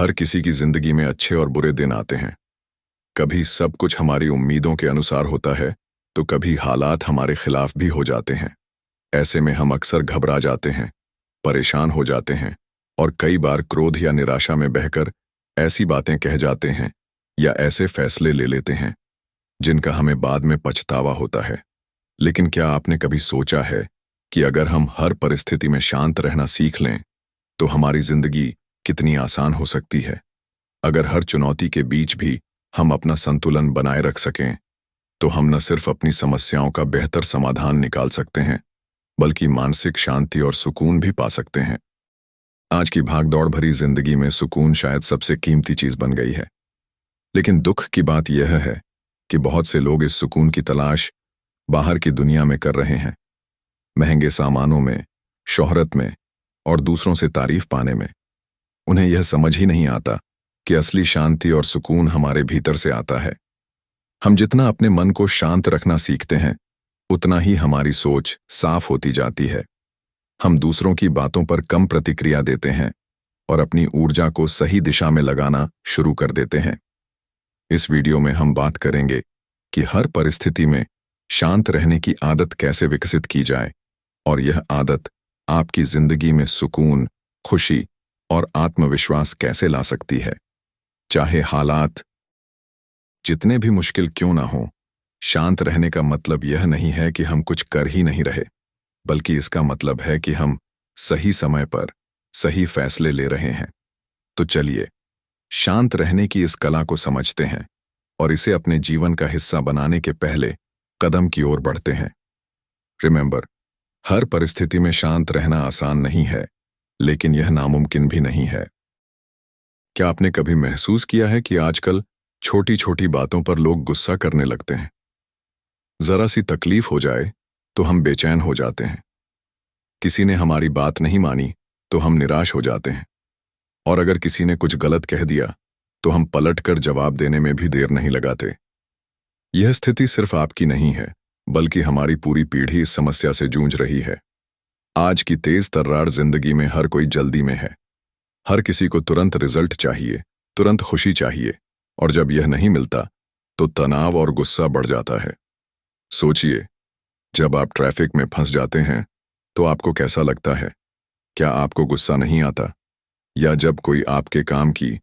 हर किसी की जिंदगी में अच्छे और बुरे दिन आते हैं। कभी सब कुछ हमारी उम्मीदों के अनुसार होता है, तो कभी हालात हमारे खिलाफ भी हो जाते हैं। ऐसे में हम अक्सर घबरा जाते हैं, परेशान हो जाते हैं और कई बार क्रोध या निराशा में बहकर ऐसी बातें कह जाते हैं या ऐसे फैसले ले लेते हैं जिनका हमें बाद में पछतावा होता है। लेकिन क्या आपने कभी सोचा है कि अगर हम हर परिस्थिति में शांत रहना सीख लें तो हमारी जिंदगी कितनी आसान हो सकती है। अगर हर चुनौती के बीच भी हम अपना संतुलन बनाए रख सकें तो हम न सिर्फ अपनी समस्याओं का बेहतर समाधान निकाल सकते हैं, बल्कि मानसिक शांति और सुकून भी पा सकते हैं। आज की भागदौड़ भरी जिंदगी में सुकून शायद सबसे कीमती चीज बन गई है। लेकिन दुख की बात यह है कि बहुत से लोग इस सुकून की तलाश बाहर की दुनिया में कर रहे हैं, महंगे सामानों में, शोहरत में और दूसरों से तारीफ पाने में। उन्हें यह समझ ही नहीं आता कि असली शांति और सुकून हमारे भीतर से आता है। हम जितना अपने मन को शांत रखना सीखते हैं, उतना ही हमारी सोच साफ होती जाती है। हम दूसरों की बातों पर कम प्रतिक्रिया देते हैं और अपनी ऊर्जा को सही दिशा में लगाना शुरू कर देते हैं। इस वीडियो में हम बात करेंगे कि हर परिस्थिति में शांत रहने की आदत कैसे विकसित की जाए और यह आदत आपकी जिंदगी में सुकून, खुशी और आत्मविश्वास कैसे ला सकती है। चाहे हालात जितने भी मुश्किल क्यों ना हो, शांत रहने का मतलब यह नहीं है कि हम कुछ कर ही नहीं रहे, बल्कि इसका मतलब है कि हम सही समय पर सही फैसले ले रहे हैं। तो चलिए शांत रहने की इस कला को समझते हैं और इसे अपने जीवन का हिस्सा बनाने के पहले कदम की ओर बढ़ते हैं। रिमेंबर, हर परिस्थिति में शांत रहना आसान नहीं है, लेकिन यह नामुमकिन भी नहीं है। क्या आपने कभी महसूस किया है कि आजकल छोटी छोटी बातों पर लोग गुस्सा करने लगते हैं? जरा सी तकलीफ हो जाए तो हम बेचैन हो जाते हैं। किसी ने हमारी बात नहीं मानी तो हम निराश हो जाते हैं, और अगर किसी ने कुछ गलत कह दिया तो हम पलटकर जवाब देने में भी देर नहीं लगाते। यह स्थिति सिर्फ आपकी नहीं है, बल्कि हमारी पूरी पीढ़ी इस समस्या से जूझ रही है। आज की तेज तर्रार जिंदगी में हर कोई जल्दी में है। हर किसी को तुरंत रिजल्ट चाहिए, तुरंत खुशी चाहिए, और जब यह नहीं मिलता तो तनाव और गुस्सा बढ़ जाता है। सोचिए, जब आप ट्रैफिक में फंस जाते हैं तो आपको कैसा लगता है? क्या आपको गुस्सा नहीं आता? या जब कोई आपके काम की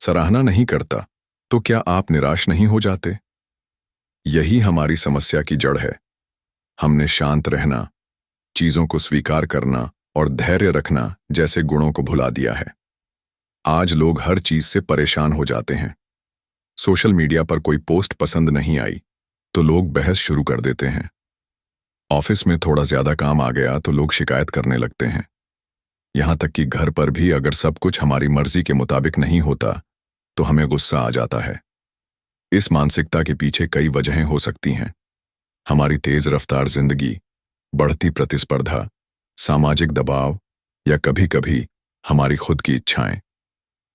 सराहना नहीं करता तो क्या आप निराश नहीं हो जाते? यही हमारी समस्या की जड़ है। हमने शांत रहना, चीजों को स्वीकार करना और धैर्य रखना जैसे गुणों को भुला दिया है। आज लोग हर चीज से परेशान हो जाते हैं। सोशल मीडिया पर कोई पोस्ट पसंद नहीं आई तो लोग बहस शुरू कर देते हैं। ऑफिस में थोड़ा ज्यादा काम आ गया तो लोग शिकायत करने लगते हैं। यहां तक कि घर पर भी अगर सब कुछ हमारी मर्जी के मुताबिक नहीं होता तो हमें गुस्सा आ जाता है। इस मानसिकता के पीछे कई वजहें हो सकती हैं। हमारी तेज रफ्तार जिंदगी, बढ़ती प्रतिस्पर्धा, सामाजिक दबाव या कभी-कभी हमारी खुद की इच्छाएं।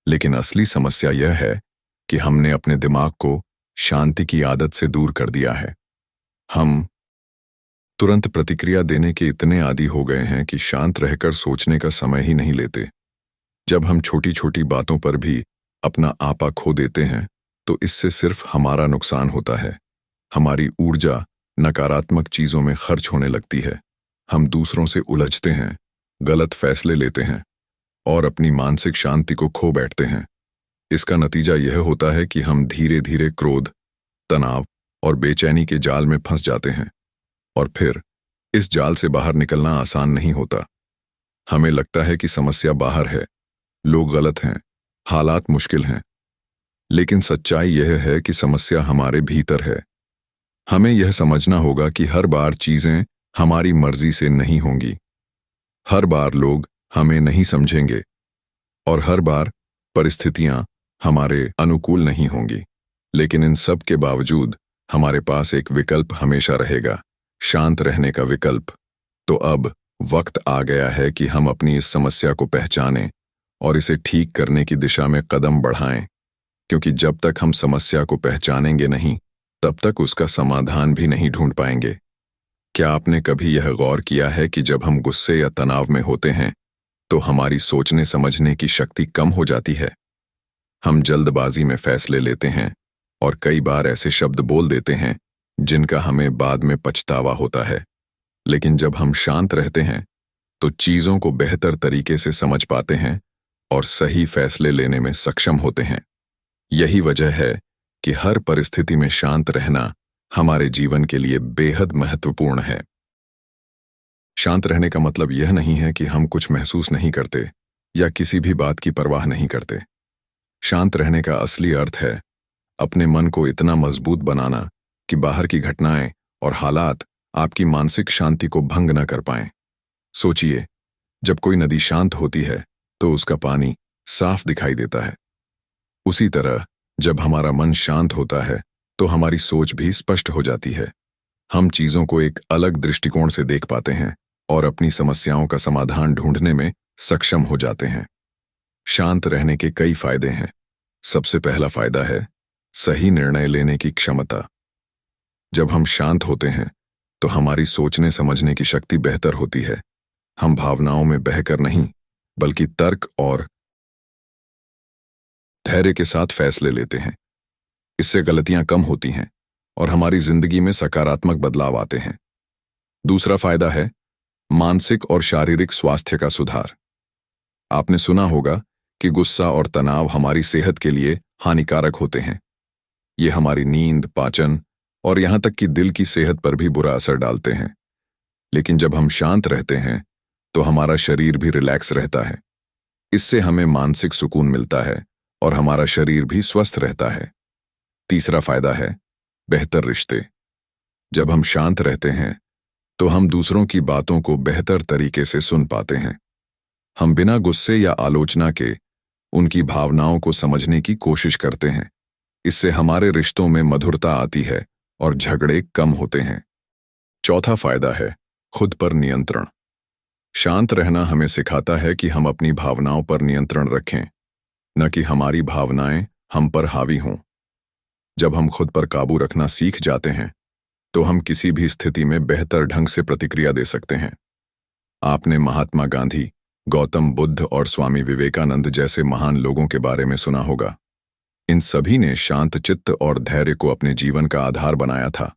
लेकिन असली समस्या यह है कि हमने अपने दिमाग को शांति की आदत से दूर कर दिया है। हम तुरंत प्रतिक्रिया देने के इतने आदी हो गए हैं कि शांत रहकर सोचने का समय ही नहीं लेते। जब हम छोटी छोटी बातों पर भी अपना आपा खो देते हैं तो इससे सिर्फ हमारा नुकसान होता है। हमारी ऊर्जा नकारात्मक चीजों में खर्च होने लगती है। हम दूसरों से उलझते हैं, गलत फैसले लेते हैं और अपनी मानसिक शांति को खो बैठते हैं। इसका नतीजा यह होता है कि हम धीरे धीरे क्रोध, तनाव और बेचैनी के जाल में फंस जाते हैं, और फिर इस जाल से बाहर निकलना आसान नहीं होता। हमें लगता है कि समस्या बाहर है, लोग गलत हैं, हालात मुश्किल हैं। लेकिन सच्चाई यह है कि समस्या हमारे भीतर है। हमें यह समझना होगा कि हर बार चीजें हमारी मर्जी से नहीं होंगी, हर बार लोग हमें नहीं समझेंगे और हर बार परिस्थितियां हमारे अनुकूल नहीं होंगी। लेकिन इन सब के बावजूद हमारे पास एक विकल्प हमेशा रहेगा, शांत रहने का विकल्प। तो अब वक्त आ गया है कि हम अपनी इस समस्या को पहचानें और इसे ठीक करने की दिशा में कदम बढ़ाएं, क्योंकि जब तक हम समस्या को पहचानेंगे नहीं, तब तक उसका समाधान भी नहीं ढूंढ पाएंगे। क्या आपने कभी यह गौर किया है कि जब हम गुस्से या तनाव में होते हैं तो हमारी सोचने समझने की शक्ति कम हो जाती है। हम जल्दबाजी में फैसले लेते हैं और कई बार ऐसे शब्द बोल देते हैं जिनका हमें बाद में पछतावा होता है। लेकिन जब हम शांत रहते हैं तो चीजों को बेहतर तरीके से समझ पाते हैं और सही फैसले लेने में सक्षम होते हैं। यही वजह है कि हर परिस्थिति में शांत रहना हमारे जीवन के लिए बेहद महत्वपूर्ण है। शांत रहने का मतलब यह नहीं है कि हम कुछ महसूस नहीं करते या किसी भी बात की परवाह नहीं करते। शांत रहने का असली अर्थ है अपने मन को इतना मजबूत बनाना कि बाहर की घटनाएं और हालात आपकी मानसिक शांति को भंग न कर पाएं। सोचिए, जब कोई नदी शांत होती है तो उसका पानी साफ दिखाई देता है। उसी तरह जब हमारा मन शांत होता है तो हमारी सोच भी स्पष्ट हो जाती है। हम चीजों को एक अलग दृष्टिकोण से देख पाते हैं और अपनी समस्याओं का समाधान ढूंढने में सक्षम हो जाते हैं। शांत रहने के कई फायदे हैं। सबसे पहला फायदा है सही निर्णय लेने की क्षमता। जब हम शांत होते हैं तो हमारी सोचने समझने की शक्ति बेहतर होती है। हम भावनाओं में बहकर नहीं, बल्कि तर्क और धैर्य के साथ फैसले लेते हैं। इससे गलतियां कम होती हैं और हमारी जिंदगी में सकारात्मक बदलाव आते हैं। दूसरा फायदा है मानसिक और शारीरिक स्वास्थ्य का सुधार। आपने सुना होगा कि गुस्सा और तनाव हमारी सेहत के लिए हानिकारक होते हैं। ये हमारी नींद, पाचन और यहां तक कि दिल की सेहत पर भी बुरा असर डालते हैं। लेकिन जब हम शांत रहते हैं तो हमारा शरीर भी रिलैक्स रहता है। इससे हमें मानसिक सुकून मिलता है और हमारा शरीर भी स्वस्थ रहता है। तीसरा फायदा है बेहतर रिश्ते। जब हम शांत रहते हैं तो हम दूसरों की बातों को बेहतर तरीके से सुन पाते हैं। हम बिना गुस्से या आलोचना के उनकी भावनाओं को समझने की कोशिश करते हैं। इससे हमारे रिश्तों में मधुरता आती है और झगड़े कम होते हैं। चौथा फायदा है खुद पर नियंत्रण। शांत रहना हमें सिखाता है कि हम अपनी भावनाओं पर नियंत्रण रखें, न कि हमारी भावनाएं हम पर हावी हों। जब हम खुद पर काबू रखना सीख जाते हैं तो हम किसी भी स्थिति में बेहतर ढंग से प्रतिक्रिया दे सकते हैं। आपने महात्मा गांधी, गौतम बुद्ध और स्वामी विवेकानंद जैसे महान लोगों के बारे में सुना होगा। इन सभी ने शांत चित्त और धैर्य को अपने जीवन का आधार बनाया था।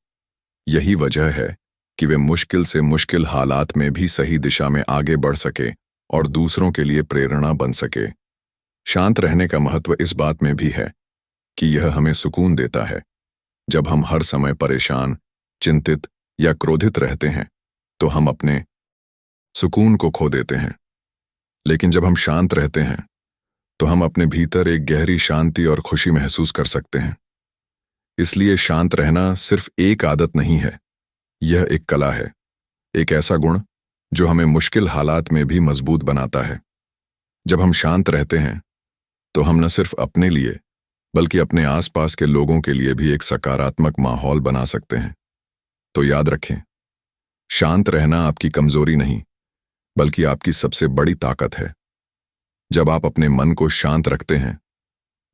यही वजह है कि वे मुश्किल से मुश्किल हालात में भी सही दिशा में आगे बढ़ सके और दूसरों के लिए प्रेरणा बन सके। शांत रहने का महत्व इस बात में भी है कि यह हमें सुकून देता है। जब हम हर समय परेशान, चिंतित या क्रोधित रहते हैं तो हम अपने सुकून को खो देते हैं। लेकिन जब हम शांत रहते हैं तो हम अपने भीतर एक गहरी शांति और खुशी महसूस कर सकते हैं। इसलिए शांत रहना सिर्फ एक आदत नहीं है, यह एक कला है, एक ऐसा गुण जो हमें मुश्किल हालात में भी मजबूत बनाता है। जब हम शांत रहते हैं तो हम न सिर्फ अपने लिए बल्कि अपने आसपास के लोगों के लिए भी एक सकारात्मक माहौल बना सकते हैं। तो याद रखें, शांत रहना आपकी कमजोरी नहीं बल्कि आपकी सबसे बड़ी ताकत है। जब आप अपने मन को शांत रखते हैं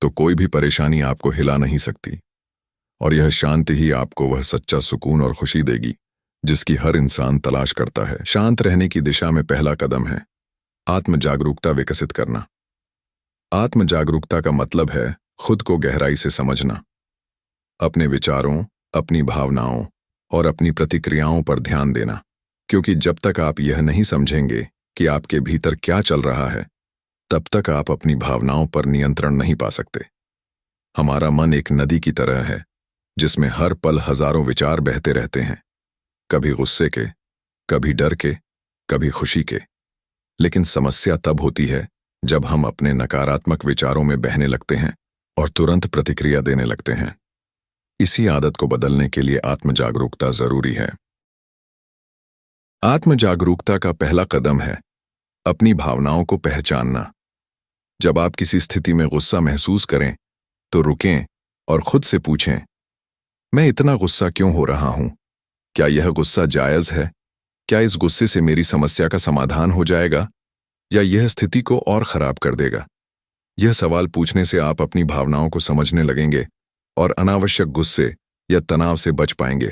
तो कोई भी परेशानी आपको हिला नहीं सकती, और यह शांति ही आपको वह सच्चा सुकून और खुशी देगी जिसकी हर इंसान तलाश करता है। शांत रहने की दिशा में पहला कदम है आत्म जागरूकता विकसित करना। आत्म जागरूकता का मतलब है खुद को गहराई से समझना, अपने विचारों, अपनी भावनाओं और अपनी प्रतिक्रियाओं पर ध्यान देना। क्योंकि जब तक आप यह नहीं समझेंगे कि आपके भीतर क्या चल रहा है, तब तक आप अपनी भावनाओं पर नियंत्रण नहीं पा सकते। हमारा मन एक नदी की तरह है जिसमें हर पल हजारों विचार बहते रहते हैं, कभी गुस्से के, कभी डर के, कभी खुशी के। लेकिन समस्या तब होती है जब हम अपने नकारात्मक विचारों में बहने लगते हैं और तुरंत प्रतिक्रिया देने लगते हैं। इसी आदत को बदलने के लिए आत्म जागरूकता जरूरी है। आत्म जागरूकता का पहला कदम है अपनी भावनाओं को पहचानना। जब आप किसी स्थिति में गुस्सा महसूस करें तो रुकें और खुद से पूछें, मैं इतना गुस्सा क्यों हो रहा हूं? क्या यह गुस्सा जायज है? क्या इस गुस्से से मेरी समस्या का समाधान हो जाएगा या यह स्थिति को और खराब कर देगा? यह सवाल पूछने से आप अपनी भावनाओं को समझने लगेंगे और अनावश्यक गुस्से या तनाव से बच पाएंगे।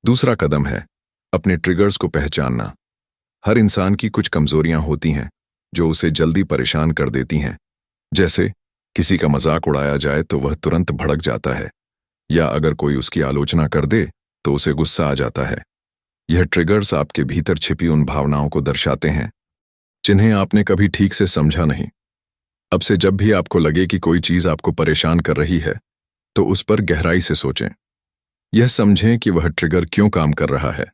दूसरा कदम है अपने ट्रिगर्स को पहचानना। हर इंसान की कुछ कमजोरियां होती हैं जो उसे जल्दी परेशान कर देती हैं। जैसे किसी का मजाक उड़ाया जाए तो वह तुरंत भड़क जाता है, या अगर कोई उसकी आलोचना कर दे तो उसे गुस्सा आ जाता है। यह ट्रिगर्स आपके भीतर छिपी उन भावनाओं को दर्शाते हैं जिन्हें आपने कभी ठीक से समझा नहीं। अब से जब भी आपको लगे कि कोई चीज आपको परेशान कर रही है, तो उस पर गहराई से सोचें। यह समझें कि वह ट्रिगर क्यों काम कर रहा है।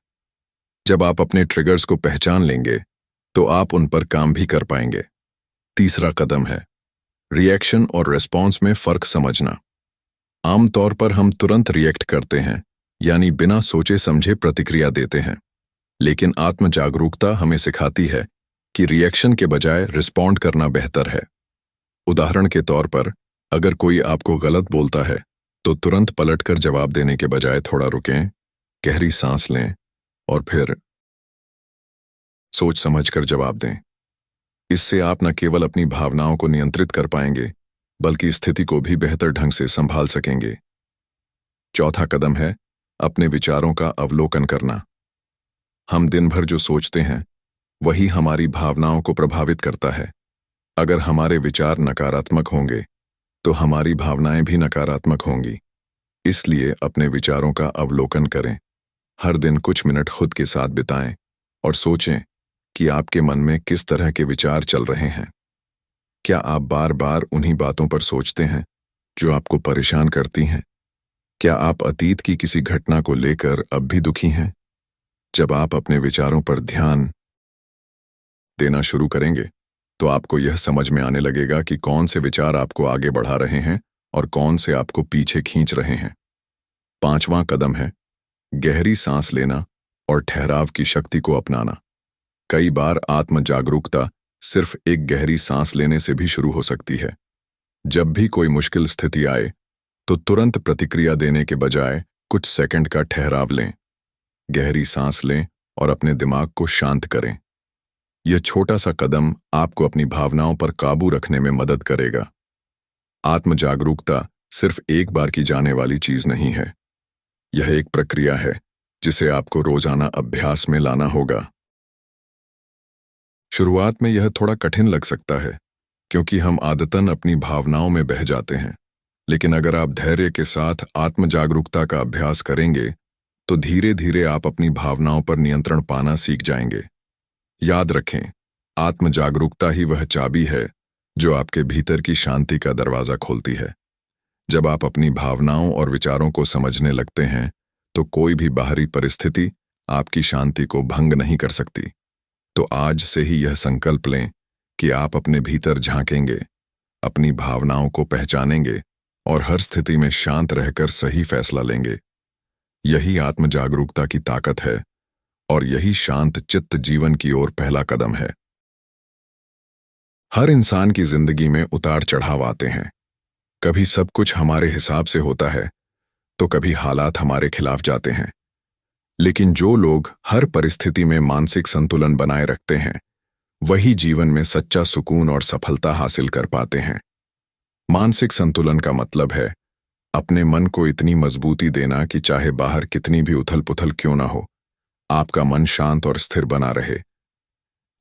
जब आप अपने ट्रिगर्स को पहचान लेंगे, तो आप उन पर काम भी कर पाएंगे। तीसरा कदम है रिएक्शन और रिस्पॉन्स में फर्क समझना। आमतौर पर हम तुरंत रिएक्ट करते हैं, यानी बिना सोचे समझे प्रतिक्रिया देते हैं। लेकिन आत्म जागरूकता हमें सिखाती है कि रिएक्शन के बजाय रिस्पॉन्ड करना बेहतर है। उदाहरण के तौर पर, अगर कोई आपको गलत बोलता है, तो तुरंत पलटकर जवाब देने के बजाय थोड़ा रुकें, गहरी सांस लें और फिर सोच समझकर जवाब दें। इससे आप न केवल अपनी भावनाओं को नियंत्रित कर पाएंगे, बल्कि स्थिति को भी बेहतर ढंग से संभाल सकेंगे। चौथा कदम है अपने विचारों का अवलोकन करना। हम दिन भर जो सोचते हैं, वही हमारी भावनाओं को प्रभावित करता है। अगर हमारे विचार नकारात्मक होंगे, तो हमारी भावनाएं भी नकारात्मक होंगी। इसलिए अपने विचारों का अवलोकन करें। हर दिन कुछ मिनट खुद के साथ बिताएं और सोचें कि आपके मन में किस तरह के विचार चल रहे हैं। क्या आप बार बार उन्हीं बातों पर सोचते हैं जो आपको परेशान करती हैं? क्या आप अतीत की किसी घटना को लेकर अब भी दुखी हैं? जब आप अपने विचारों पर ध्यान देना शुरू करेंगे, तो आपको यह समझ में आने लगेगा कि कौन से विचार आपको आगे बढ़ा रहे हैं और कौन से आपको पीछे खींच रहे हैं। पांचवां कदम है गहरी सांस लेना और ठहराव की शक्ति को अपनाना। कई बार आत्म जागरूकता सिर्फ एक गहरी सांस लेने से भी शुरू हो सकती है। जब भी कोई मुश्किल स्थिति आए, तो तुरंत प्रतिक्रिया देने के बजाय कुछ सेकंड का ठहराव लें। गहरी सांस लें और अपने दिमाग को शांत करें। यह छोटा सा कदम आपको अपनी भावनाओं पर काबू रखने में मदद करेगा। आत्म जागरूकता सिर्फ एक बार की जाने वाली चीज नहीं है। यह एक प्रक्रिया है जिसे आपको रोजाना अभ्यास में लाना होगा। शुरुआत में यह थोड़ा कठिन लग सकता है, क्योंकि हम आदतन अपनी भावनाओं में बह जाते हैं। लेकिन अगर आप धैर्य के साथ आत्म जागरूकता का अभ्यास करेंगे, तो धीरे धीरे आप अपनी भावनाओं पर नियंत्रण पाना सीख जाएंगे। याद रखें, आत्म जागरूकता ही वह चाबी है जो आपके भीतर की शांति का दरवाजा खोलती है। जब आप अपनी भावनाओं और विचारों को समझने लगते हैं, तो कोई भी बाहरी परिस्थिति आपकी शांति को भंग नहीं कर सकती। तो आज से ही यह संकल्प लें कि आप अपने भीतर झांकेंगे, अपनी भावनाओं को पहचानेंगे और हर स्थिति में शांत रहकर सही फैसला लेंगे। यही आत्म जागरूकता की ताकत है और यही शांत चित्त जीवन की ओर पहला कदम है। हर इंसान की जिंदगी में उतार चढ़ाव आते हैं। कभी सब कुछ हमारे हिसाब से होता है, तो कभी हालात हमारे खिलाफ जाते हैं। लेकिन जो लोग हर परिस्थिति में मानसिक संतुलन बनाए रखते हैं, वही जीवन में सच्चा सुकून और सफलता हासिल कर पाते हैं। मानसिक संतुलन का मतलब है अपने मन को इतनी मजबूती देना कि चाहे बाहर कितनी भी उथल पुथल क्यों ना हो, आपका मन शांत और स्थिर बना रहे।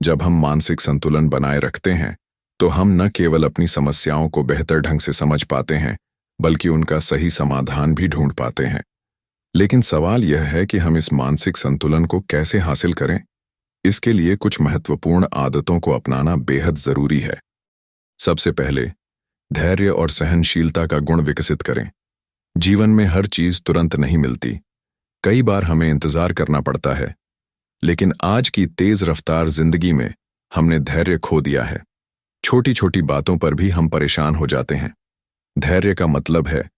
जब हम मानसिक संतुलन बनाए रखते हैं, तो हम न केवल अपनी समस्याओं को बेहतर ढंग से समझ पाते हैं, बल्कि उनका सही समाधान भी ढूंढ पाते हैं। लेकिन सवाल यह है कि हम इस मानसिक संतुलन को कैसे हासिल करें? इसके लिए कुछ महत्वपूर्ण आदतों को अपनाना बेहद जरूरी है। सबसे पहले, धैर्य और सहनशीलता का गुण विकसित करें। जीवन में हर चीज तुरंत नहीं मिलती। कई बार हमें इंतजार करना पड़ता है। लेकिन आज की तेज रफ्तार जिंदगी में हमने धैर्य खो दिया है। छोटी छोटी बातों पर भी हम परेशान हो जाते हैं। धैर्य का मतलब है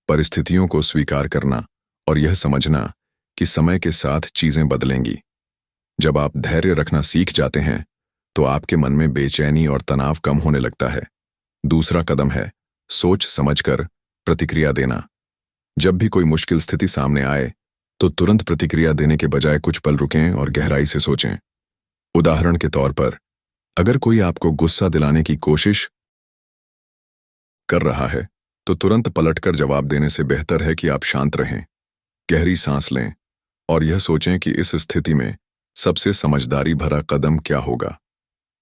परिस्थितियों को स्वीकार करना और यह समझना कि समय के साथ चीजें बदलेंगी। जब आप धैर्य रखना सीख जाते हैं, तो आपके मन में बेचैनी और तनाव कम होने लगता है। दूसरा कदम है सोच समझकर प्रतिक्रिया देना। जब भी कोई मुश्किल स्थिति सामने आए, तो तुरंत प्रतिक्रिया देने के बजाय कुछ पल रुकें और गहराई से सोचें। उदाहरण के तौर पर, अगर कोई आपको गुस्सा दिलाने की कोशिश कर रहा है, तो तुरंत पलटकर जवाब देने से बेहतर है कि आप शांत रहें, गहरी सांस लें और यह सोचें कि इस स्थिति में सबसे समझदारी भरा कदम क्या होगा।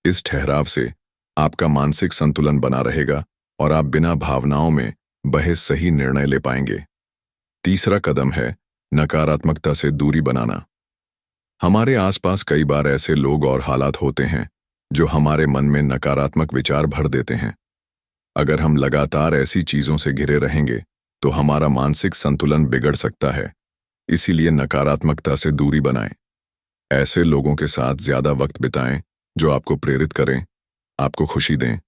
इस ठहराव से आपका मानसिक संतुलन बना रहेगा और आप बिना भावनाओं में बहे सही निर्णय ले पाएंगे। तीसरा कदम है नकारात्मकता से दूरी बनाना। हमारे आसपास कई बार ऐसे लोग और हालात होते हैं जो हमारे मन में नकारात्मक विचार भर देते हैं। अगर हम लगातार ऐसी चीजों से घिरे रहेंगे तो हमारा मानसिक संतुलन बिगड़ सकता है। इसीलिए नकारात्मकता से दूरी बनाएं। ऐसे लोगों के साथ ज्यादा वक्त बिताएं जो आपको प्रेरित करें, आपको खुशी दें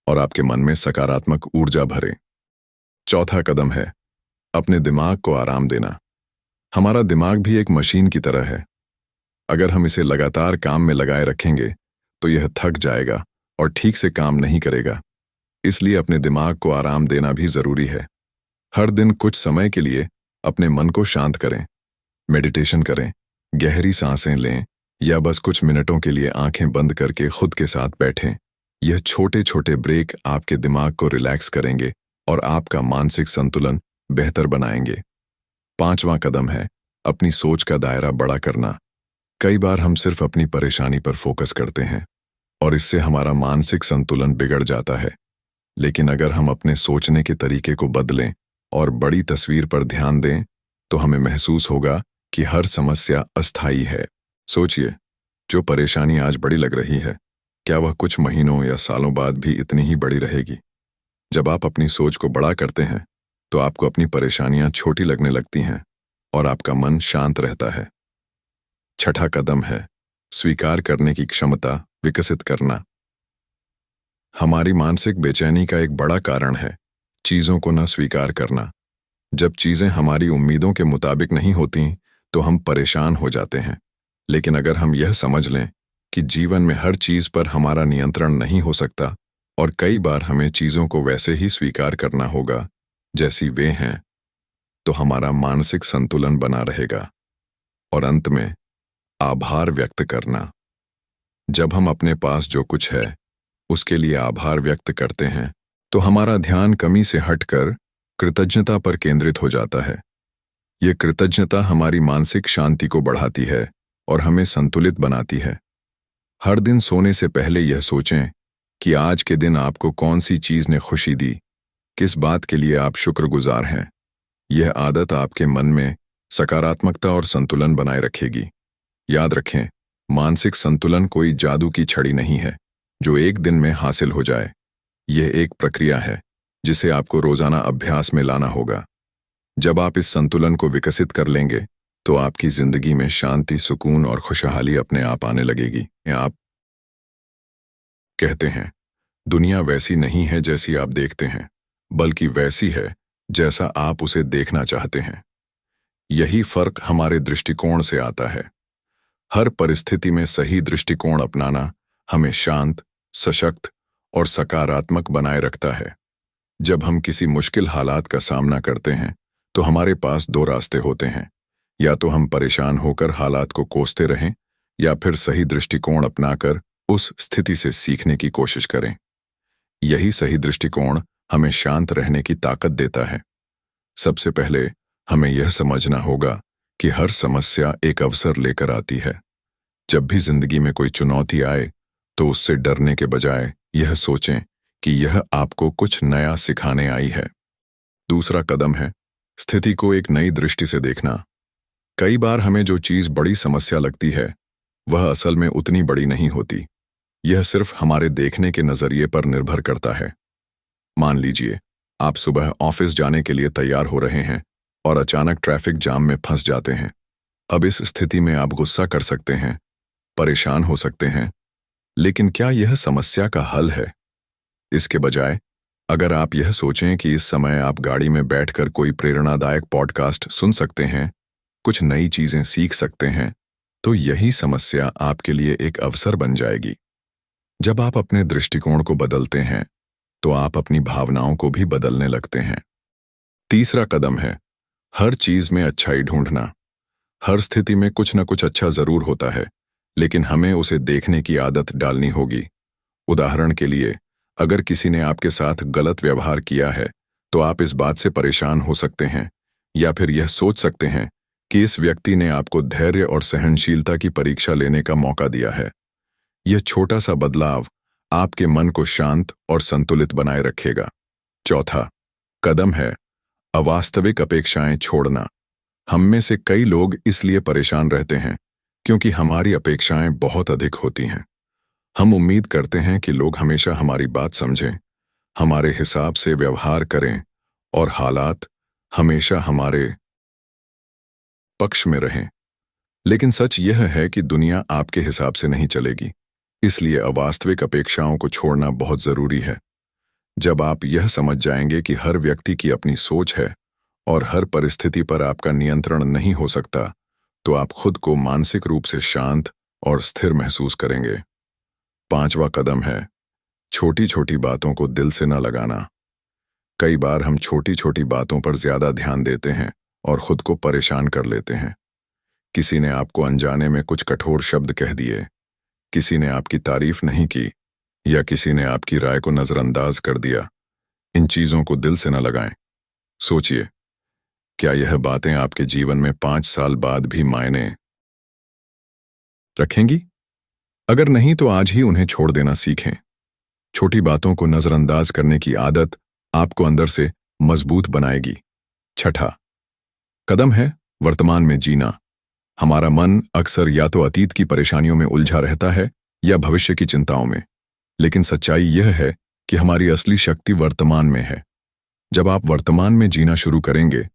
और आपके मन में सकारात्मक ऊर्जा भरें। चौथा कदम है अपने दिमाग को आराम देना। हमारा दिमाग भी एक मशीन की तरह है। अगर हम इसे लगातार काम में लगाए रखेंगे तो यह थक जाएगा और ठीक से काम नहीं करेगा। इसलिए अपने दिमाग को आराम देना भी जरूरी है। हर दिन कुछ समय के लिए अपने मन को शांत करें, मेडिटेशन करें, गहरी सांसें लें या बस कुछ मिनटों के लिए आंखें बंद करके खुद के साथ बैठें। यह छोटे छोटे ब्रेक आपके दिमाग को रिलैक्स करेंगे और आपका मानसिक संतुलन बेहतर बनाएंगे। पांचवां कदम है अपनी सोच का दायरा बड़ा करना। कई बार हम सिर्फ अपनी परेशानी पर फोकस करते हैं और इससे हमारा मानसिक संतुलन बिगड़ जाता है। लेकिन अगर हम अपने सोचने के तरीके को बदलें और बड़ी तस्वीर पर ध्यान दें तो हमें महसूस होगा कि हर समस्या अस्थायी है। सोचिए, जो परेशानी आज बड़ी लग रही है, क्या वह कुछ महीनों या सालों बाद भी इतनी ही बड़ी रहेगी? जब आप अपनी सोच को बड़ा करते हैं तो आपको अपनी परेशानियां छोटी लगने लगती हैं और आपका मन शांत रहता है। छठा कदम है स्वीकार करने की क्षमता विकसित करना। हमारी मानसिक बेचैनी का एक बड़ा कारण है चीजों को न स्वीकार करना। जब चीजें हमारी उम्मीदों के मुताबिक नहीं होती तो हम परेशान हो जाते हैं। लेकिन अगर हम यह समझ लें कि जीवन में हर चीज पर हमारा नियंत्रण नहीं हो सकता और कई बार हमें चीजों को वैसे ही स्वीकार करना होगा जैसी वे हैं, तो हमारा मानसिक संतुलन बना रहेगा। और अंत में आभार व्यक्त करना। जब हम अपने पास जो कुछ है उसके लिए आभार व्यक्त करते हैं तो हमारा ध्यान कमी से हटकर कृतज्ञता पर केंद्रित हो जाता है। यह कृतज्ञता हमारी मानसिक शांति को बढ़ाती है और हमें संतुलित बनाती है। हर दिन सोने से पहले यह सोचें कि आज के दिन आपको कौन सी चीज ने खुशी दी, किस बात के लिए आप शुक्रगुजार हैं। यह आदत आपके मन में सकारात्मकता और संतुलन बनाए रखेगी। याद रखें, मानसिक संतुलन कोई जादू की छड़ी नहीं है जो एक दिन में हासिल हो जाए। यह एक प्रक्रिया है जिसे आपको रोजाना अभ्यास में लाना होगा। जब आप इस संतुलन को विकसित कर लेंगे तो आपकी जिंदगी में शांति, सुकून और खुशहाली अपने आप आने लगेगी। आप कहते हैं, दुनिया वैसी नहीं है जैसी आप देखते हैं, बल्कि वैसी है जैसा आप उसे देखना चाहते हैं। यही फर्क हमारे दृष्टिकोण से आता है। हर परिस्थिति में सही दृष्टिकोण अपनाना हमें शांत, सशक्त और सकारात्मक बनाए रखता है। जब हम किसी मुश्किल हालात का सामना करते हैं तो हमारे पास दो रास्ते होते हैं। या तो हम परेशान होकर हालात को कोसते रहें या फिर सही दृष्टिकोण अपनाकर उस स्थिति से सीखने की कोशिश करें। यही सही दृष्टिकोण हमें शांत रहने की ताकत देता है। सबसे पहले हमें यह समझना होगा कि हर समस्या एक अवसर लेकर आती है। जब भी जिंदगी में कोई चुनौती आए तो उससे डरने के बजाय यह सोचें कि यह आपको कुछ नया सिखाने आई है। दूसरा कदम है स्थिति को एक नई दृष्टि से देखना। कई बार हमें जो चीज बड़ी समस्या लगती है वह असल में उतनी बड़ी नहीं होती। यह सिर्फ हमारे देखने के नजरिए पर निर्भर करता है। मान लीजिए, आप सुबह ऑफिस जाने के लिए तैयार हो रहे हैं और अचानक ट्रैफिक जाम में फंस जाते हैं। अब इस स्थिति में आप गुस्सा कर सकते हैं, परेशान हो सकते हैं, लेकिन क्या यह समस्या का हल है? इसके बजाय अगर आप यह सोचें कि इस समय आप गाड़ी में बैठकर कोई प्रेरणादायक पॉडकास्ट सुन सकते हैं, कुछ नई चीजें सीख सकते हैं, तो यही समस्या आपके लिए एक अवसर बन जाएगी। जब आप अपने दृष्टिकोण को बदलते हैं तो आप अपनी भावनाओं को भी बदलने लगते हैं। तीसरा कदम है हर चीज में अच्छाई ढूंढना। हर स्थिति में कुछ न कुछ अच्छा जरूर होता है, लेकिन हमें उसे देखने की आदत डालनी होगी। उदाहरण के लिए, अगर किसी ने आपके साथ गलत व्यवहार किया है तो आप इस बात से परेशान हो सकते हैं या फिर यह सोच सकते हैं कि इस व्यक्ति ने आपको धैर्य और सहनशीलता की परीक्षा लेने का मौका दिया है। यह छोटा सा बदलाव आपके मन को शांत और संतुलित बनाए रखेगा। चौथा कदम है अवास्तविक अपेक्षाएं छोड़ना। हम में से कई लोग इसलिए परेशान रहते हैं क्योंकि हमारी अपेक्षाएं बहुत अधिक होती हैं। हम उम्मीद करते हैं कि लोग हमेशा हमारी बात समझें, हमारे हिसाब से व्यवहार करें और हालात हमेशा हमारे पक्ष में रहें। लेकिन सच यह है कि दुनिया आपके हिसाब से नहीं चलेगी, इसलिए अवास्तविक अपेक्षाओं को छोड़ना बहुत जरूरी है। जब आप यह समझ जाएंगे कि हर व्यक्ति की अपनी सोच है और हर परिस्थिति पर आपका नियंत्रण नहीं हो सकता, तो आप खुद को मानसिक रूप से शांत और स्थिर महसूस करेंगे। पांचवा कदम है छोटी छोटी बातों को दिल से न लगाना। कई बार हम छोटी छोटी बातों पर ज्यादा ध्यान देते हैं और खुद को परेशान कर लेते हैं। किसी ने आपको अनजाने में कुछ कठोर शब्द कह दिए, किसी ने आपकी तारीफ नहीं की या किसी ने आपकी राय को नजरअंदाज कर दिया। इन चीजों को दिल से न लगाएं। सोचिए, क्या यह बातें आपके जीवन में 5 साल बाद भी मायने रखेंगी? अगर नहीं तो आज ही उन्हें छोड़ देना सीखें। छोटी बातों को नजरअंदाज करने की आदत आपको अंदर से मजबूत बनाएगी। छठा कदम है वर्तमान में जीना। हमारा मन अक्सर या तो अतीत की परेशानियों में उलझा रहता है या भविष्य की चिंताओं में, लेकिन सच्चाई यह है कि हमारी असली शक्ति वर्तमान में है। जब आप वर्तमान में जीना शुरू करेंगे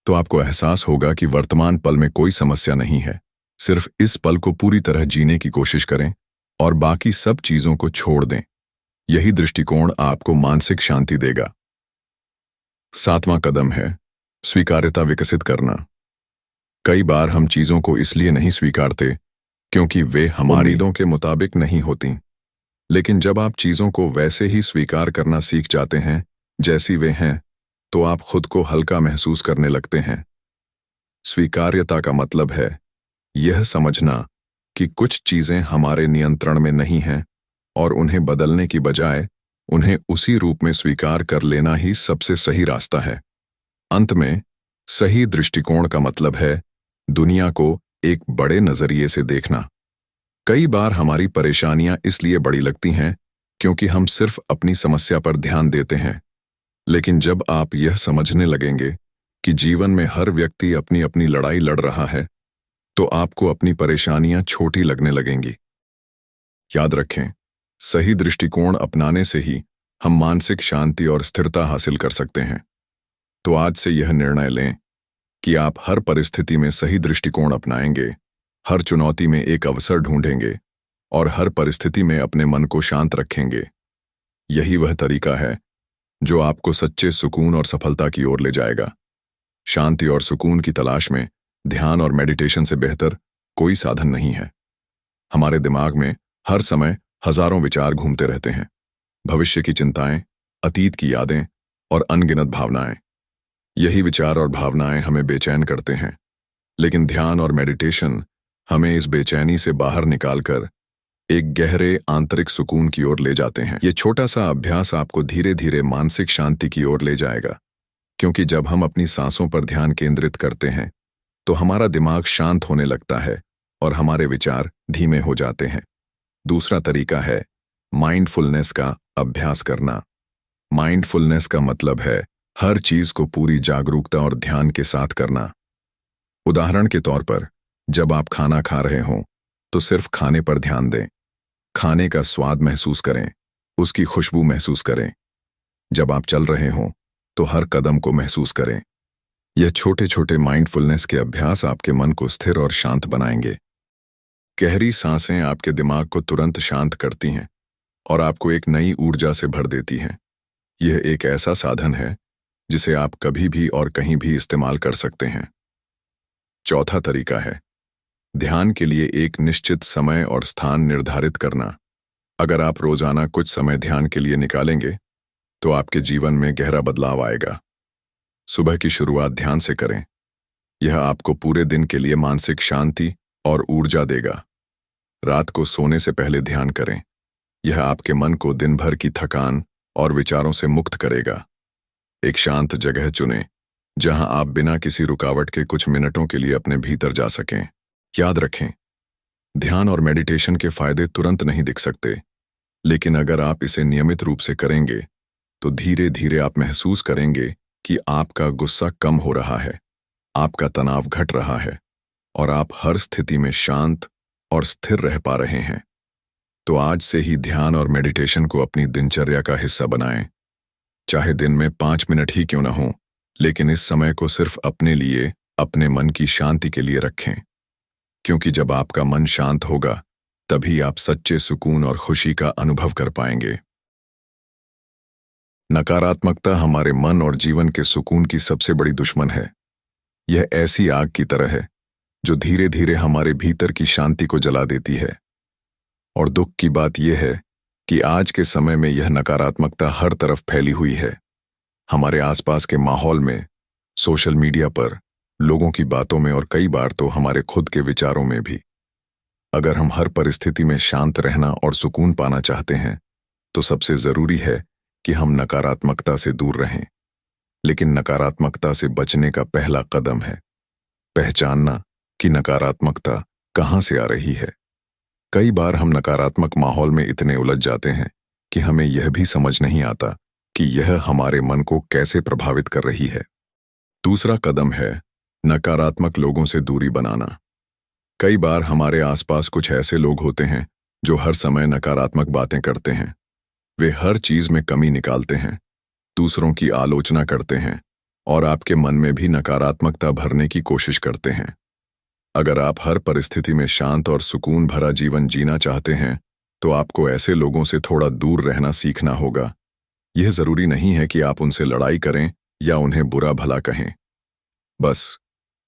तो आपको एहसास होगा कि वर्तमान पल में कोई समस्या नहीं है। सिर्फ इस पल को पूरी तरह जीने की कोशिश करें और बाकी सब चीजों को छोड़ दें। यही दृष्टिकोण आपको मानसिक शांति देगा। सातवां कदम है स्वीकार्यता विकसित करना। कई बार हम चीजों को इसलिए नहीं स्वीकारते क्योंकि वे हमारी उम्मीदों के मुताबिक नहीं होती, लेकिन जब आप चीजों को वैसे ही स्वीकार करना सीख जाते हैं जैसी वे हैं, तो आप खुद को हल्का महसूस करने लगते हैं। स्वीकार्यता का मतलब है यह समझना कि कुछ चीजें हमारे नियंत्रण में नहीं हैं और उन्हें बदलने की बजाय उन्हें उसी रूप में स्वीकार कर लेना ही सबसे सही रास्ता है। अंत में सही दृष्टिकोण का मतलब है दुनिया को एक बड़े नजरिए से देखना। कई बार हमारी परेशानियां इसलिए बड़ी लगती हैं क्योंकि हम सिर्फ अपनी समस्या पर ध्यान देते हैं, लेकिन जब आप यह समझने लगेंगे कि जीवन में हर व्यक्ति अपनी अपनी लड़ाई लड़ रहा है, तो आपको अपनी परेशानियां छोटी लगने लगेंगी। याद रखें, सही दृष्टिकोण अपनाने से ही हम मानसिक शांति और स्थिरता हासिल कर सकते हैं। तो आज से यह निर्णय लें कि आप हर परिस्थिति में सही दृष्टिकोण अपनाएंगे, हर चुनौती में एक अवसर ढूंढेंगे और हर परिस्थिति में अपने मन को शांत रखेंगे। यही वह तरीका है जो आपको सच्चे सुकून और सफलता की ओर ले जाएगा। शांति और सुकून की तलाश में ध्यान और मेडिटेशन से बेहतर कोई साधन नहीं है। हमारे दिमाग में हर समय हजारों विचार घूमते रहते हैं, भविष्य की चिंताएं, अतीत की यादें और अनगिनत भावनाएं। यही विचार और भावनाएं हमें बेचैन करते हैं, लेकिन ध्यान और मेडिटेशन हमें इस बेचैनी से बाहर निकालकर एक गहरे आंतरिक सुकून की ओर ले जाते हैं। ये छोटा सा अभ्यास आपको धीरे धीरे मानसिक शांति की ओर ले जाएगा, क्योंकि जब हम अपनी सांसों पर ध्यान केंद्रित करते हैं तो हमारा दिमाग शांत होने लगता है और हमारे विचार धीमे हो जाते हैं। दूसरा तरीका है माइंडफुलनेस का अभ्यास करना। माइंडफुलनेस का मतलब है हर चीज को पूरी जागरूकता और ध्यान के साथ करना। उदाहरण के तौर पर, जब आप खाना खा रहे हों तो सिर्फ खाने पर ध्यान दें। खाने का स्वाद महसूस करें, उसकी खुशबू महसूस करें। जब आप चल रहे हों तो हर कदम को महसूस करें। यह छोटे छोटे माइंडफुलनेस के अभ्यास आपके मन को स्थिर और शांत बनाएंगे। गहरी सांसें आपके दिमाग को तुरंत शांत करती हैं और आपको एक नई ऊर्जा से भर देती हैं। यह एक ऐसा साधन है जिसे आप कभी भी और कहीं भी इस्तेमाल कर सकते हैं। चौथा तरीका है ध्यान के लिए एक निश्चित समय और स्थान निर्धारित करना। अगर आप रोजाना कुछ समय ध्यान के लिए निकालेंगे तो आपके जीवन में गहरा बदलाव आएगा। सुबह की शुरुआत ध्यान से करें। यह आपको पूरे दिन के लिए मानसिक शांति और ऊर्जा देगा। रात को सोने से पहले ध्यान करें। यह आपके मन को दिन भर की थकान और विचारों से मुक्त करेगा। एक शांत जगह चुनें जहां आप बिना किसी रुकावट के कुछ मिनटों के लिए अपने भीतर जा सकें। याद रखें, ध्यान और मेडिटेशन के फायदे तुरंत नहीं दिख सकते, लेकिन अगर आप इसे नियमित रूप से करेंगे तो धीरे धीरे आप महसूस करेंगे कि आपका गुस्सा कम हो रहा है, आपका तनाव घट रहा है और आप हर स्थिति में शांत और स्थिर रह पा रहे हैं। तो आज से ही ध्यान और मेडिटेशन को अपनी दिनचर्या का हिस्सा बनाएं। चाहे दिन में 5 मिनट ही क्यों न हो, लेकिन इस समय को सिर्फ अपने लिए, अपने मन की शांति के लिए रखें। क्योंकि जब आपका मन शांत होगा, तभी आप सच्चे सुकून और खुशी का अनुभव कर पाएंगे। नकारात्मकता हमारे मन और जीवन के सुकून की सबसे बड़ी दुश्मन है। यह ऐसी आग की तरह है जो धीरे धीरे हमारे भीतर की शांति को जला देती है। और दुख की बात यह है कि आज के समय में यह नकारात्मकता हर तरफ फैली हुई है। हमारे आसपास के माहौल में, सोशल मीडिया पर, लोगों की बातों में और कई बार तो हमारे खुद के विचारों में भी। अगर हम हर परिस्थिति में शांत रहना और सुकून पाना चाहते हैं, तो सबसे जरूरी है कि हम नकारात्मकता से दूर रहें। लेकिन नकारात्मकता से बचने का पहला कदम है पहचानना कि नकारात्मकता कहाँ से आ रही है। कई बार हम नकारात्मक माहौल में इतने उलझ जाते हैं कि हमें यह भी समझ नहीं आता कि यह हमारे मन को कैसे प्रभावित कर रही है। दूसरा कदम है नकारात्मक लोगों से दूरी बनाना। कई बार हमारे आसपास कुछ ऐसे लोग होते हैं जो हर समय नकारात्मक बातें करते हैं। वे हर चीज में कमी निकालते हैं, दूसरों की आलोचना करते हैं और आपके मन में भी नकारात्मकता भरने की कोशिश करते हैं। अगर आप हर परिस्थिति में शांत और सुकून भरा जीवन जीना चाहते हैं, तो आपको ऐसे लोगों से थोड़ा दूर रहना सीखना होगा। यह जरूरी नहीं है कि आप उनसे लड़ाई करें या उन्हें बुरा भला कहें। बस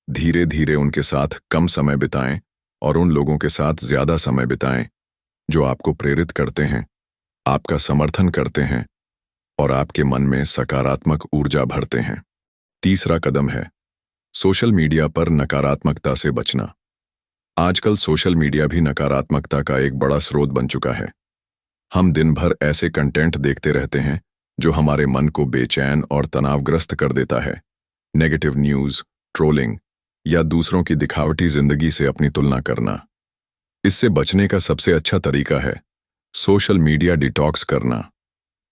धीरे धीरे उनके साथ कम समय बिताएं और उन लोगों के साथ ज्यादा समय बिताएं जो आपको प्रेरित करते हैं, आपका समर्थन करते हैं और आपके मन में सकारात्मक ऊर्जा भरते हैं। तीसरा कदम है सोशल मीडिया पर नकारात्मकता से बचना। आजकल सोशल मीडिया भी नकारात्मकता का एक बड़ा स्रोत बन चुका है। हम दिन भर ऐसे कंटेंट देखते रहते हैं जो हमारे मन को बेचैन और तनावग्रस्त कर देता है। नेगेटिव न्यूज़, ट्रोलिंग या दूसरों की दिखावटी जिंदगी से अपनी तुलना करना। इससे बचने का सबसे अच्छा तरीका है सोशल मीडिया डिटॉक्स करना।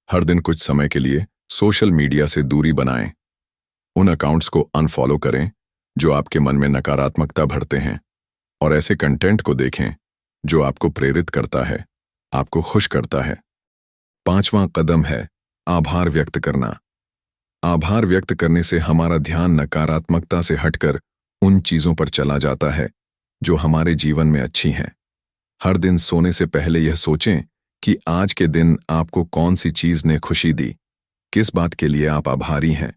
हर दिन कुछ समय के लिए सोशल मीडिया से दूरी बनाएं। उन अकाउंट्स को अनफॉलो करें जो आपके मन में नकारात्मकता भरते हैं और ऐसे कंटेंट को देखें जो आपको प्रेरित करता है, आपको खुश करता है। पांचवां कदम है आभार व्यक्त करना। आभार व्यक्त करने से हमारा ध्यान नकारात्मकता से हटकर उन चीजों पर चला जाता है जो हमारे जीवन में अच्छी हैं। हर दिन सोने से पहले यह सोचें कि आज के दिन आपको कौन सी चीज ने खुशी दी, किस बात के लिए आप आभारी हैं।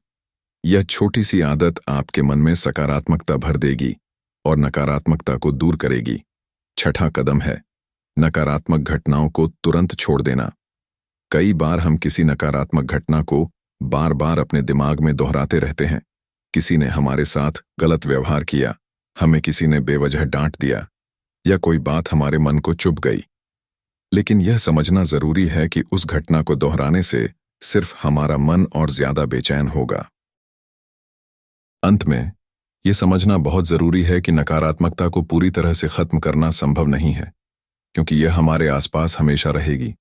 यह छोटी सी आदत आपके मन में सकारात्मकता भर देगी और नकारात्मकता को दूर करेगी। छठा कदम है नकारात्मक घटनाओं को तुरंत छोड़ देना। कई बार हम किसी नकारात्मक घटना को बार बार अपने दिमाग में दोहराते रहते हैं। किसी ने हमारे साथ गलत व्यवहार किया, हमें किसी ने बेवजह डांट दिया या कोई बात हमारे मन को चुभ गई। लेकिन यह समझना जरूरी है कि उस घटना को दोहराने से सिर्फ हमारा मन और ज्यादा बेचैन होगा। अंत में यह समझना बहुत जरूरी है कि नकारात्मकता को पूरी तरह से खत्म करना संभव नहीं है, क्योंकि यह हमारे आसपास हमेशा रहेगी।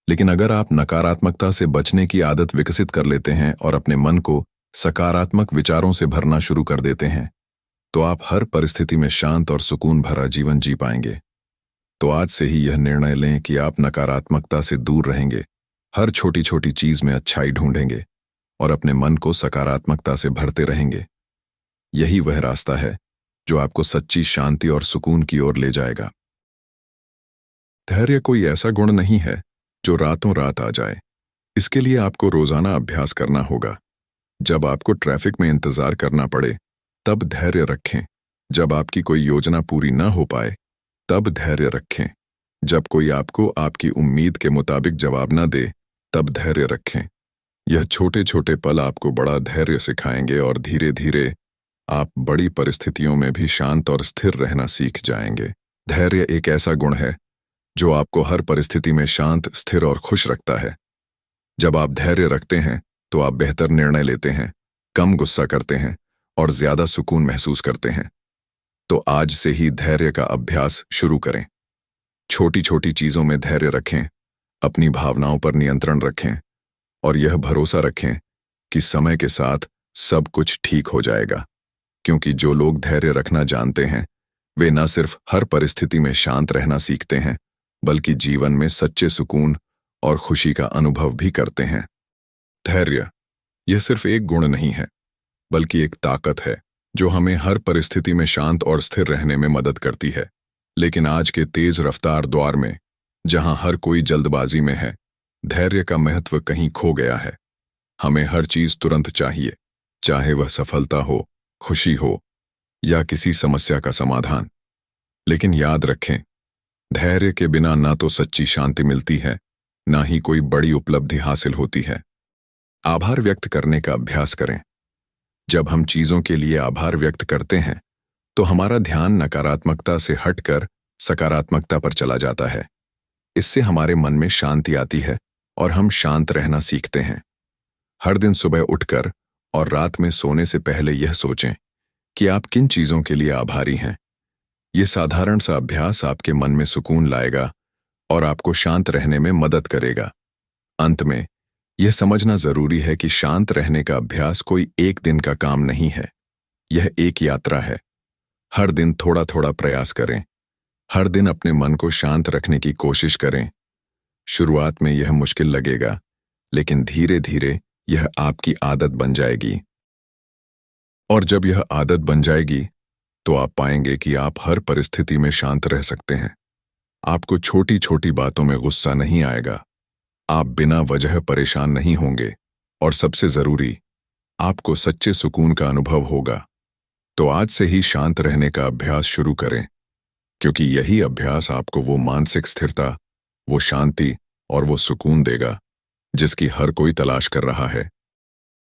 लेकिन अगर आप नकारात्मकता से बचने की आदत विकसित कर लेते हैं और अपने मन को सकारात्मक विचारों से भरना शुरू कर देते हैं, तो आप हर परिस्थिति में शांत और सुकून भरा जीवन जी पाएंगे। तो आज से ही यह निर्णय लें कि आप नकारात्मकता से दूर रहेंगे, हर छोटी छोटी चीज में अच्छाई ढूंढेंगे और अपने मन को सकारात्मकता से भरते रहेंगे। यही वह रास्ता है जो आपको सच्ची शांति और सुकून की ओर ले जाएगा। धैर्य कोई ऐसा गुण नहीं है जो रातों रात आ जाए। इसके लिए आपको रोजाना अभ्यास करना होगा। जब आपको ट्रैफिक में इंतजार करना पड़े, तब धैर्य रखें। जब आपकी कोई योजना पूरी न हो पाए, तब धैर्य रखें। जब कोई आपको आपकी उम्मीद के मुताबिक जवाब न दे, तब धैर्य रखें। यह छोटे छोटे पल आपको बड़ा धैर्य सिखाएंगे और धीरे धीरे आप बड़ी परिस्थितियों में भी शांत और स्थिर रहना सीख जाएंगे। धैर्य एक ऐसा गुण है जो आपको हर परिस्थिति में शांत, स्थिर और खुश रखता है। जब आप धैर्य रखते हैं तो आप बेहतर निर्णय लेते हैं, कम गुस्सा करते हैं और ज्यादा सुकून महसूस करते हैं। तो आज से ही धैर्य का अभ्यास शुरू करें। छोटी छोटी चीजों में धैर्य रखें, अपनी भावनाओं पर नियंत्रण रखें और यह भरोसा रखें कि समय के साथ सब कुछ ठीक हो जाएगा। क्योंकि जो लोग धैर्य रखना जानते हैं वे न सिर्फ हर परिस्थिति में शांत रहना सीखते हैं बल्कि जीवन में सच्चे सुकून और खुशी का अनुभव भी करते हैं। धैर्य यह सिर्फ एक गुण नहीं है बल्कि एक ताकत है जो हमें हर परिस्थिति में शांत और स्थिर रहने में मदद करती है। लेकिन आज के तेज रफ्तार दौर में जहां हर कोई जल्दबाजी में है, धैर्य का महत्व कहीं खो गया है। हमें हर चीज तुरंत चाहिए, चाहे वह सफलता हो, खुशी हो या किसी समस्या का समाधान। लेकिन याद रखें, धैर्य के बिना ना तो सच्ची शांति मिलती है, ना ही कोई बड़ी उपलब्धि हासिल होती है। आभार व्यक्त करने का अभ्यास करें। जब हम चीजों के लिए आभार व्यक्त करते हैं तो हमारा ध्यान नकारात्मकता से हटकर सकारात्मकता पर चला जाता है। इससे हमारे मन में शांति आती है और हम शांत रहना सीखते हैं। हर दिन सुबह उठकर और रात में सोने से पहले यह सोचें कि आप किन चीजों के लिए आभारी हैं। यह साधारण सा अभ्यास आपके मन में सुकून लाएगा और आपको शांत रहने में मदद करेगा। अंत में यह समझना जरूरी है कि शांत रहने का अभ्यास कोई एक दिन का काम नहीं है, यह एक यात्रा है। हर दिन थोड़ा थोड़ा प्रयास करें, हर दिन अपने मन को शांत रखने की कोशिश करें। शुरुआत में यह मुश्किल लगेगा, लेकिन धीरे धीरे यह आपकी आदत बन जाएगी। और जब यह आदत बन जाएगी तो आप पाएंगे कि आप हर परिस्थिति में शांत रह सकते हैं। आपको छोटी छोटी बातों में गुस्सा नहीं आएगा, आप बिना वजह परेशान नहीं होंगे और सबसे जरूरी, आपको सच्चे सुकून का अनुभव होगा। तो आज से ही शांत रहने का अभ्यास शुरू करें, क्योंकि यही अभ्यास आपको वो मानसिक स्थिरता, वो शांति और वो सुकून देगा जिसकी हर कोई तलाश कर रहा है।